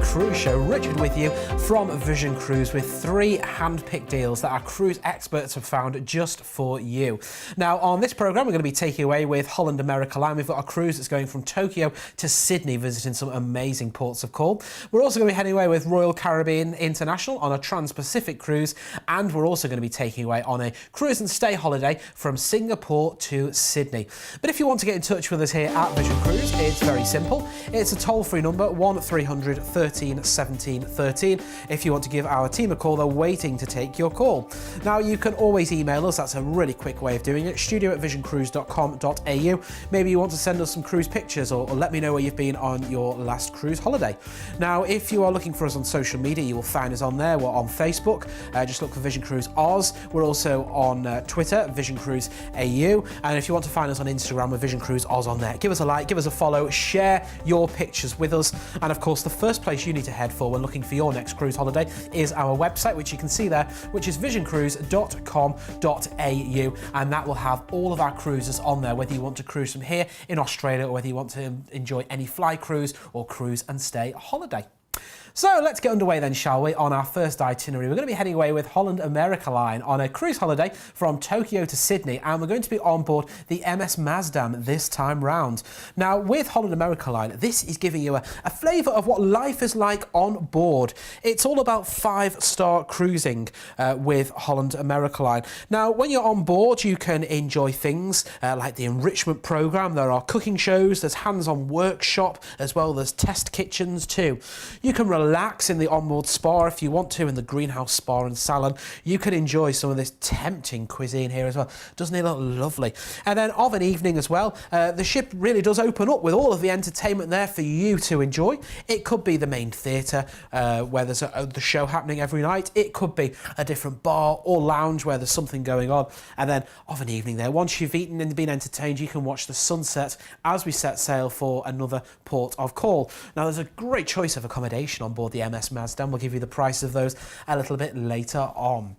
Cruise Show. Richard with you from Vision Cruise with 3 hand-picked deals that our cruise experts have found just for you. Now, on this programme, we're going to be taking away with Holland America Line. We've got a cruise that's going from Tokyo to Sydney, visiting some amazing ports of call. We're also going to be heading away with Royal Caribbean International on a Trans-Pacific cruise, and we're also going to be taking away on a cruise and stay holiday from Singapore to Sydney. But if you want to get in touch with us here at Vision Cruise, it's very simple. It's a toll-free number, 1300 13 17 13. If you want to give our team a call, they're waiting to take your call. Now, you can always email us. That's a really quick way of doing it. studio@visioncruise.com.au. Maybe you want to send us some cruise pictures or let me know where you've been on your last cruise holiday. Now, if you are looking for us on social media, you will find us on there. We're on Facebook. Just look for Vision Cruise Oz. We're also on Twitter, Vision Cruise AU. And if you want to find us on Instagram, we're Vision Cruise Oz on there. Give us a like, give us a follow, share your pictures with us. And of course, the first place you need to head for when looking for your next cruise holiday is our website, which you can see there, which is visioncruise.com.au, and that will have all of our cruises on there, whether you want to cruise from here in Australia or whether you want to enjoy any fly cruise or cruise and stay holiday. So let's get underway then, shall we, on our first itinerary. We're going to be heading away with Holland America Line on a cruise holiday from Tokyo to Sydney, and we're going to be on board the MS Mazdam this time round. Now, with Holland America Line, this is giving you a flavour of what life is like on board. It's all about 5-star cruising with Holland America Line. Now, when you're on board, you can enjoy things like the enrichment programme. There are cooking shows, there's hands-on workshop, as well as test kitchens too. You can relax in the onboard spa if you want to, in the greenhouse spa and salon. You can enjoy some of this tempting cuisine here as well. Doesn't it look lovely? And then of an evening as well, the ship really does open up with all of the entertainment there for you to enjoy. It could be the main theatre where there's the show happening every night. It could be a different bar or lounge where there's something going on. And then of an evening there, once you've eaten and been entertained, you can watch the sunset as we set sail for another port of call. Now, there's a great choice of accommodation on board the MS Mazdam. We'll give you the price of those a little bit later on.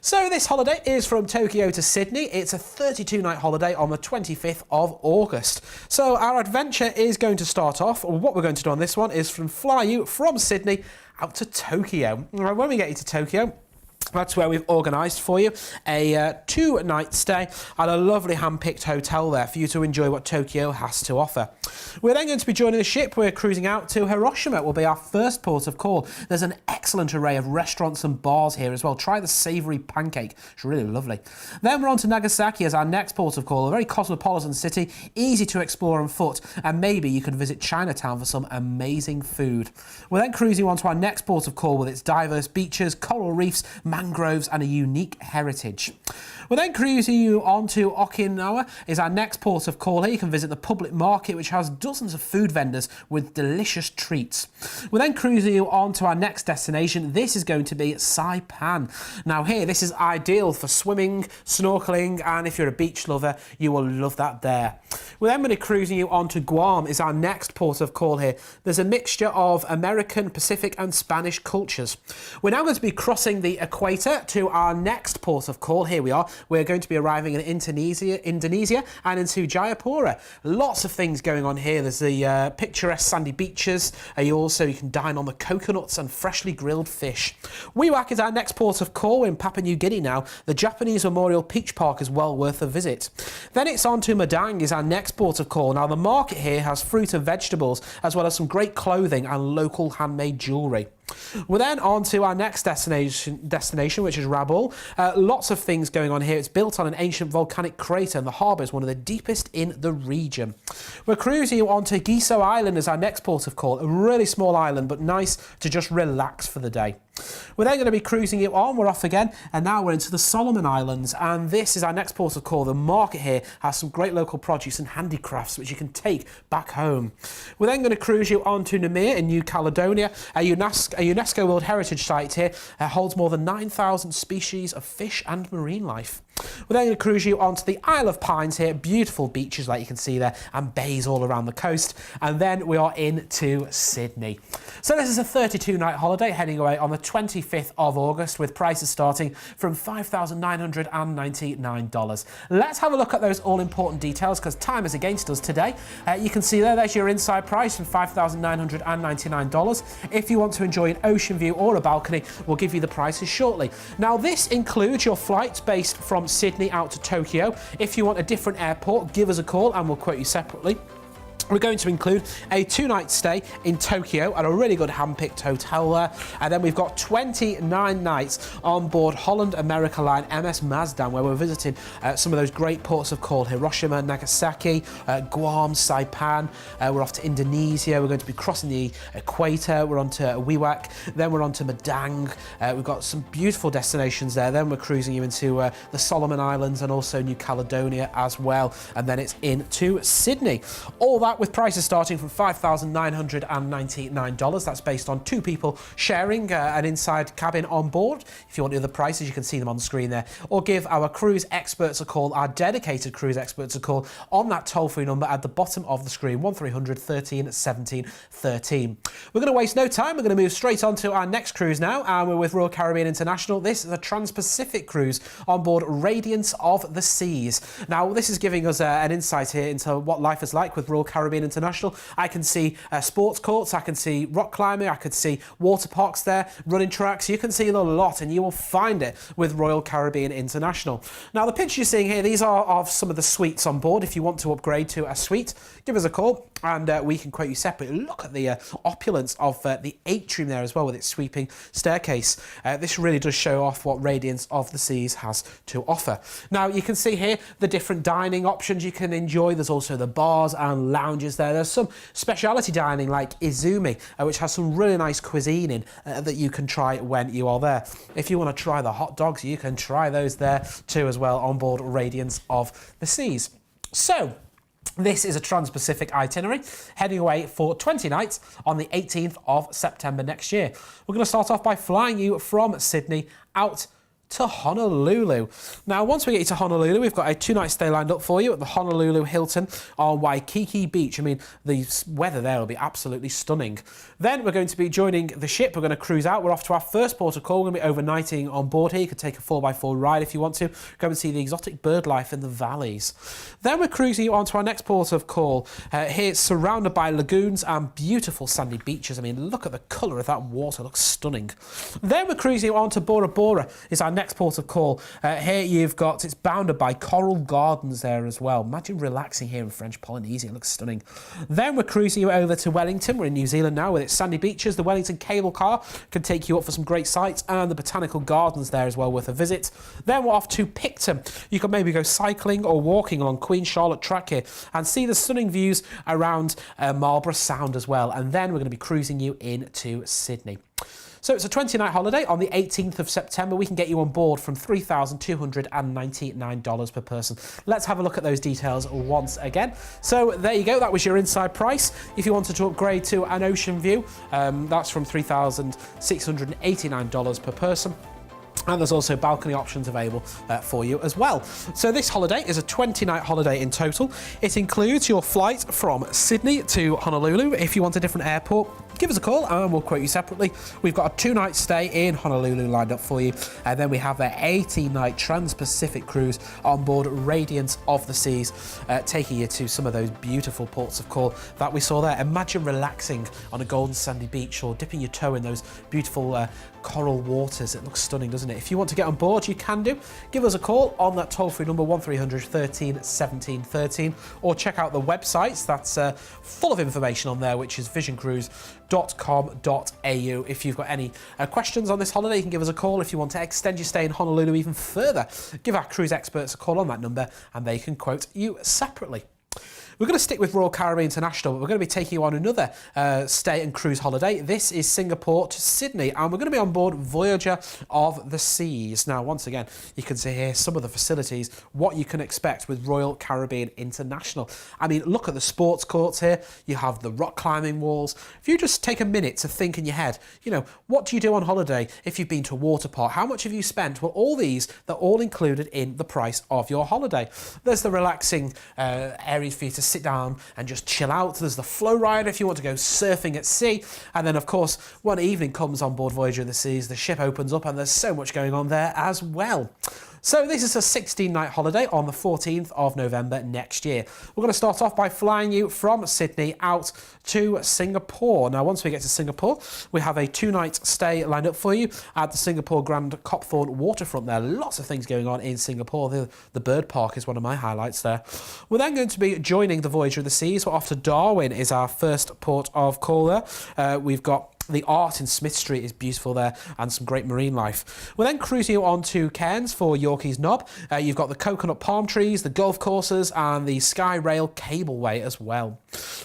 So this holiday is from Tokyo to Sydney. It's a 32-night holiday on the 25th of August. So our adventure is going to start off, or what we're going to do on this one is fly you from Sydney out to Tokyo. When we get you to Tokyo, that's where we've organised for you a 2-night stay at a lovely hand-picked hotel there for you to enjoy what Tokyo has to offer. We're then going to be joining the ship. We're cruising out to Hiroshima. It will be our first port of call. There's an excellent array of restaurants and bars here as well. Try the savoury pancake. It's really lovely. Then we're on to Nagasaki as our next port of call. A very cosmopolitan city, easy to explore on foot, and maybe you could visit Chinatown for some amazing food. We're then cruising on to our next port of call with its diverse beaches, coral reefs, mangroves and a unique heritage. We're then cruising you on to Okinawa is our next port of call here. You can visit the public market, which has dozens of food vendors with delicious treats. We're then cruising you on to our next destination. This is going to be Saipan. Now here, this is ideal for swimming, snorkeling, and if you're a beach lover, you will love that there. We're then going to be cruising you on to Guam is our next port of call here. There's a mixture of American, Pacific and Spanish cultures. We're now going to be crossing the equator to our next port of call. Here we are. We're going to be arriving in Indonesia and into Jayapura. Lots of things going on here. There's the picturesque sandy beaches. You can dine on the coconuts and freshly grilled fish. Wewak is our next port of call. We're in Papua New Guinea now. The Japanese Memorial Peach Park is well worth a visit. Then it's on to Madang is our next port of call. Now the market here has fruit and vegetables as well as some great clothing and local handmade jewellery. We're then on to our next destination, which is Rabaul. Lots of things going on here. It's built on an ancient volcanic crater and the harbour is one of the deepest in the region. We're cruising you on to Giso Island as our next port of call. A really small island, but nice to just relax for the day. We're then going to be cruising you on. We're off again, and now we're into the Solomon Islands, and this is our next port of call. The market here has some great local produce and handicrafts which you can take back home. We're then going to cruise you on to Namir in New Caledonia. A UNESCO World Heritage Site here holds more than 9,000 species of fish and marine life. We're then going to cruise you onto the Isle of Pines here. Beautiful beaches like you can see there and bays all around the coast. And then we are into Sydney. So this is a 32-night holiday heading away on the 25th of August with prices starting from $5,999. Let's have a look at those all-important details because time is against us today. You can see there's your inside price from $5,999. If you want to enjoy an ocean view or a balcony, we'll give you the prices shortly. Now this includes your flights based from Sydney out to Tokyo. If you want a different airport, give us a call and we'll quote you separately. We're going to include a 2-night stay in Tokyo at a really good hand-picked hotel there. And then we've got 29 nights on board Holland America Line MS Mazdan, where we're visiting some of those great ports of call: Hiroshima, Nagasaki, Guam, Saipan. We're off to Indonesia. We're going to be crossing the equator. We're on to Wewak. Then we're on to Madang. We've got some beautiful destinations there. Then we're cruising you into the Solomon Islands and also New Caledonia as well. And then it's into Sydney. All that with prices starting from $5,999. That's based on 2 people sharing an inside cabin on board. If you want the other prices, you can see them on the screen there. Or give our cruise experts a call, our dedicated cruise experts a call on that toll-free number at the bottom of the screen, 1300 13 17 13. We're going to waste no time. We're going to move straight on to our next cruise now, and we're with Royal Caribbean International. This is a Trans-Pacific cruise on board Radiance of the Seas. Now, this is giving us an insight here into what life is like with Royal Caribbean International. I can see sports courts, I can see rock climbing, I could see water parks there, running tracks. You can see a lot, and you will find it with Royal Caribbean International. Now, the pictures you're seeing here, these are of some of the suites on board. If you want to upgrade to a suite, give us a call and we can quote you separately. Look at the opulence of the atrium there as well with its sweeping staircase. This really does show off what Radiance of the Seas has to offer. Now, you can see here the different dining options you can enjoy. There's also the bars and lounges there. There's some specialty dining like Izumi, which has some really nice cuisine in that you can try when you are there. If you want to try the hot dogs, you can try those there too as well on board Radiance of the Seas. So, this is a Trans-Pacific itinerary heading away for 20 nights on the 18th of September next year. We're going to start off by flying you from Sydney out to Honolulu. Now, once we get you to Honolulu, we've got a 2-night stay lined up for you at the Honolulu Hilton on Waikiki Beach. I mean, the weather there will be absolutely stunning. Then we're going to be joining the ship. We're going to cruise out. We're off to our first port of call. We're going to be overnighting on board here. You could take a 4x4 ride if you want to. Go and see the exotic bird life in the valleys. Then we're cruising you on to our next port of call. Here it's surrounded by lagoons and beautiful sandy beaches. I mean, look at the colour of that water. It looks stunning. Then we're cruising you on to Bora Bora. It's our next port of call. Here you've got, it's bounded by coral gardens there as well. Imagine relaxing here in French Polynesia. It looks stunning. Then we're cruising you over to Wellington. We're in New Zealand now with its sandy beaches. The Wellington cable car can take you up for some great sights, and the botanical gardens there as well worth a visit. Then we're off to Picton. You can maybe go cycling or walking along Queen Charlotte Track here and see the stunning views around Marlborough Sound as well. And then we're going to be cruising you into Sydney. So it's a 20-night holiday on the 18th of September. We can get you on board from $3,299 per person. Let's have a look at those details once again. So there you go. That was your inside price. If you wanted to upgrade to an ocean view, that's from $3,689 per person. And there's also balcony options available for you as well. So this holiday is a 20-night holiday in total. It includes your flight from Sydney to Honolulu. If you want a different airport, give us a call and we'll quote you separately. We've got a 2-night stay in Honolulu lined up for you. And then we have an 18-night Trans-Pacific cruise on board Radiance of the Seas, taking you to some of those beautiful ports of call that we saw there. Imagine relaxing on a golden sandy beach or dipping your toe in those beautiful coral waters. It looks stunning, doesn't it? If you want to get on board, you can do. Give us a call on that toll-free number 1300 13 17 13, or check out the websites. That's full of information on there, which is visioncruise.com.au. If you've got any questions on this holiday, you can give us a call. If you want to extend your stay in Honolulu even further, give our cruise experts a call on that number and they can quote you separately. We're going to stick with Royal Caribbean International, but we're going to be taking you on another stay and cruise holiday. This is Singapore to Sydney, and we're going to be on board Voyager of the Seas. Now, once again, you can see here some of the facilities, what you can expect with Royal Caribbean International. I mean, look at the sports courts here. You have the rock climbing walls. If you just take a minute to think in your head, you know, what do you do on holiday if you've been to a water park? How much have you spent? Well, all these, they're all included in the price of your holiday. There's the relaxing areas for you to sit down and just chill out. There's the flow ride if you want to go surfing at sea. And then, of course, when evening comes on board Voyager of the Seas, the ship opens up and there's so much going on there as well. So this is a 16-night holiday on the 14th of November next year. We're going to start off by flying you from Sydney out to Singapore. Now, once we get to Singapore, we have a 2-night stay lined up for you at the Singapore Grand Copthorne waterfront there. Lots of things going on in Singapore. The bird park is one of my highlights there. We're then going to be joining the Voyager of the Seas. We're off to Darwin is our first port of call there. We've got the art in Smith Street is beautiful there, and some great marine life. We're then cruising you on to Cairns for Yorkeys Knob. You've got the coconut palm trees, the golf courses, and the Sky Rail cableway as well.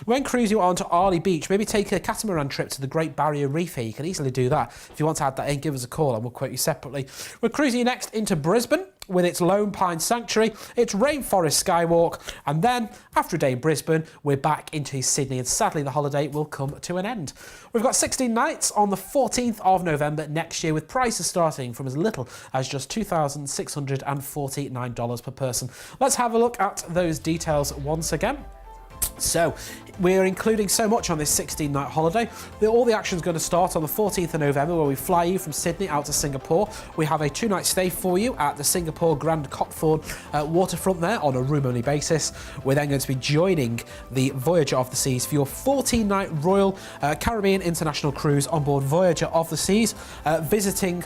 We're then cruising you on to Arley Beach. Maybe take a catamaran trip to the Great Barrier Reef here. You can easily do that. If you want to add that in, give us a call and we'll quote you separately. We're cruising you next into Brisbane with its Lone Pine Sanctuary, its Rainforest Skywalk, and then, after a day in Brisbane, we're back into Sydney, and sadly the holiday will come to an end. We've got 16 nights on the 14th of November next year, with prices starting from as little as just $2,649 per person. Let's have a look at those details once again. So, we're including so much on this 16-night holiday. All the action is going to start on the 14th of November, where we fly you from Sydney out to Singapore. We have a 2-night stay for you at the Singapore Grand Copthorne waterfront there on a room-only basis. We're then going to be joining the Voyager of the Seas for your 14-night Royal Caribbean International cruise on board Voyager of the Seas, visiting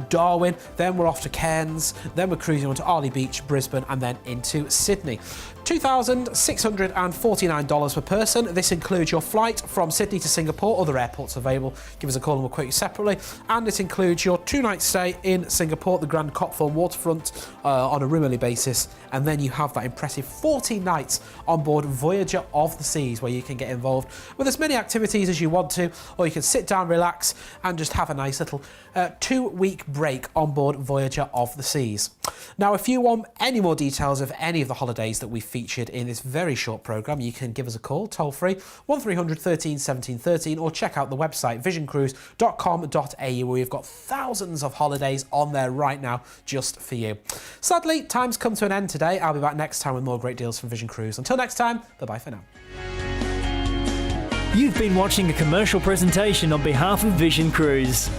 Darwin. Then we're off to Cairns. Then we're cruising on to Arley Beach, Brisbane, and then into Sydney. $2,649 per person. This includes your flight from Sydney to Singapore. Other airports available. Give us a call and we'll quote you separately. And it includes your 2-night stay in Singapore, the Grand Copthorne waterfront, on a room-only basis. And then you have that impressive 14 nights on board Voyager of the Seas, where you can get involved with as many activities as you want to, or you can sit down, relax, and just have a nice little 2-week break on board Voyager of the Seas. Now, if you want any more details of any of the holidays that we've featured in this very short programme, you can give us a call, toll free, 1300 13 17 13, or check out the website visioncruise.com.au, where we've got thousands of holidays on there right now just for you. Sadly, time's come to an end today. I'll be back next time with more great deals from Vision Cruise. Until next time, bye-bye for now. You've been watching a commercial presentation on behalf of Vision Cruise.